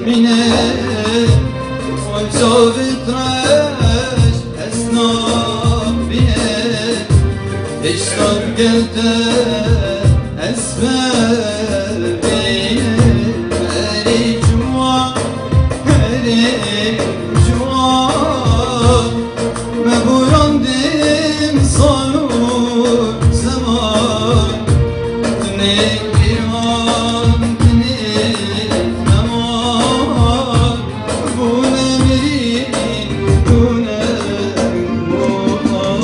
منه وانشوفت راش أسنان بيه اشتاق قلته أسفل بيه هري جوا مبوراندم صالون زمان تنك إيمان تنك نمان بونه مرين بونه موان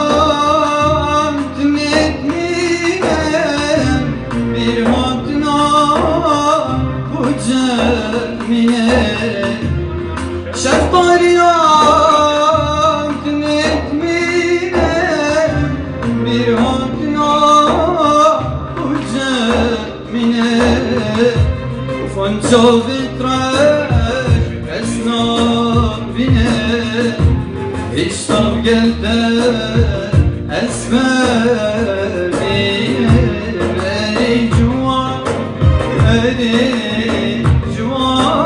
şeftaliyam tünetminem bir hatna bu cemine şeftaliyam tünetminem bir hatna bu cemine ufanca vitreş esnaf bine اشتاق قلته أسفل بيه هري جوا